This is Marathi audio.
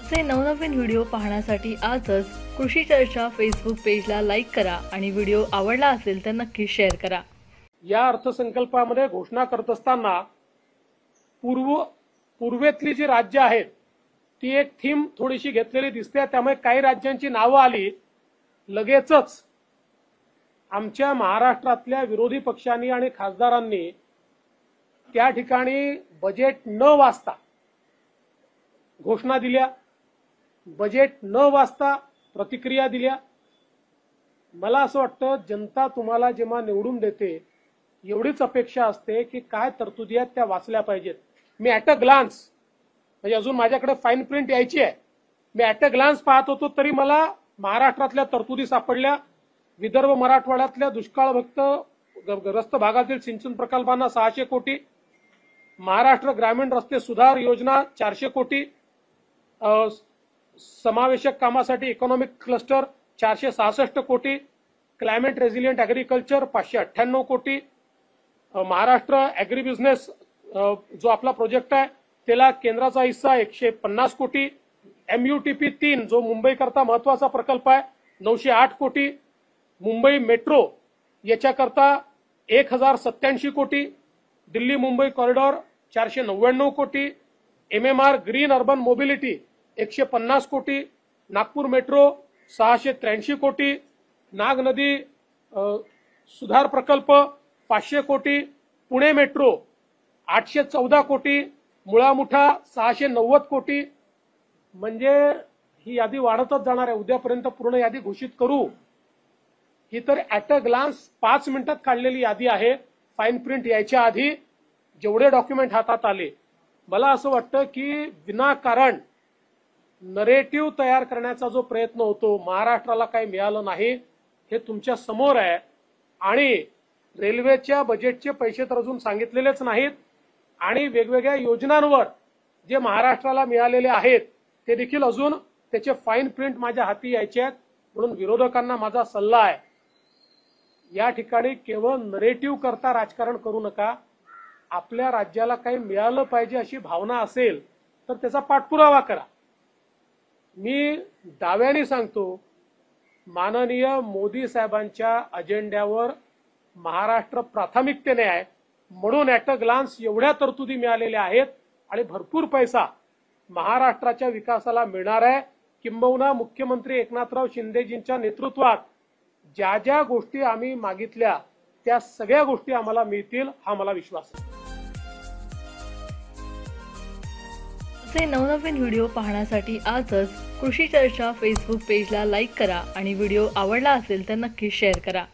असे नवनवीन व्हिडिओ पाहण्यासाठी आजच कृषी चर्चा फेसबुक पेजला लाईक करा आणि व्हिडिओ आवडला असेल तर नक्की शेअर करा। या अर्थसंकल्पामध्ये घोषणा करत असताना पूर्वेतली जी राज्य आहेत ती एक थीम थोडीशी घेतलेली दिसते। त्यामुळे काही राज्यांची नावं आली, लगेचच आमच्या महाराष्ट्रातल्या विरोधी पक्षांनी आणि खासदारांनी त्या ठिकाणी बजेट न वाचता घोषणा दिल्या, बजेट न वाचता प्रतिक्रिया दिल्या। मला असं वाटतं जनता तुम्हाला जेव्हा निवडून देते एवढीच अपेक्षा असते की काय तरतुदी आहेत त्या वाचल्या पाहिजेत। मी ॲट अ ग्लान्स, म्हणजे अजून माझ्याकडे फाईन प्रिंट यायची आहे, मी ॲट अ ग्लान्स पाहत होतो तरी मला महाराष्ट्रातल्या तरतुदी सापडल्या। विदर्भ मराठवाड्यातल्या दुष्काळग्रस्त भागातील सिंचन प्रकल्पांना 600 कोटी, महाराष्ट्र ग्रामीण रस्ते सुधार योजना 400 कोटी, समावेशक कामासाठी इकॉनॉमिक क्लस्टर 466 कोटी, क्लायमेट रेझिलियंट ॲग्रिकल्चर 598 कोटी, महाराष्ट्र ॲग्री बिझनेस जो आपला प्रोजेक्ट आहे त्याला केंद्राचा हिस्सा 150 कोटी, MUTP 3 जो मुंबई करता महत्वाचा प्रकल्प आहे 908 कोटी, मुंबई मेट्रो याच्याकरता 1087 कोटी, दिल्ली मुंबई कॉरिडॉर 499 कोटी, MMR ग्रीन अर्बन मोबिलिटी 150 कोटी, नागपूर मेट्रो 683 कोटी, नाग नदी सुधार प्रकल्प 500 कोटी, पुणे मेट्रो 814 कोटी, मुळामुठा 690 कोटी। म्हणजे ही यादी वाढतच जाणार आहे। उद्यापर्यंत पूर्ण यादी घोषित करू। ही तर ॲट अ ग्लान्स 5 मिनिटात काढलेली यादी आहे, फाईन प्रिंट यायच्या आधी जेवढे डॉक्युमेंट हातात आले। मला असं वाटतं की विनाकारण नरेटिव्ह तयार करण्याचा जो प्रयत्न होतो, महाराष्ट्राला काही मिळालं नाही हे तुमच्या समोर आहे। आणि रेल्वेच्या बजेटचे पैसे तर अजून सांगितलेलेच नाहीत आणि वेगवेगळ्या योजनांवर जे महाराष्ट्राला मिळालेले आहेत ते देखील अजून त्याचे फाईन प्रिंट माझ्या हाती यायचे आहेत। म्हणून विरोधकांना माझा सल्ला आहे, या ठिकाणी केवळ नरेटिव्ह करता राजकारण करू नका। आपल्या राज्याला काही मिळालं पाहिजे अशी भावना असेल तर त्याचा पाठपुरावा करा। मी दाव्याने सांगतो, माननीय मोदी साहेबांच्या अजेंड्यावर महाराष्ट्र प्राथमिकतेने आहे, म्हणून ॲट अ ग्लान्स एवढ्या तरतुदी मिळालेल्या आहेत आणि भरपूर पैसा महाराष्ट्राच्या विकासाला मिळणार आहे। किंबहुना मुख्यमंत्री एकनाथराव शिंदेजींच्या नेतृत्वात ज्या ज्या गोष्टी आम्ही मागितल्या त्या सगळ्या गोष्टी आम्हाला मिळतील हा मला विश्वास आहे। असे नवनवीन व्हिडिओ पाहण्यासाठी आजच कृषी चर्चा फेसबुक पेजला लाईक करा आणि व्हिडिओ आवडला असेल तर नक्की शेअर करा।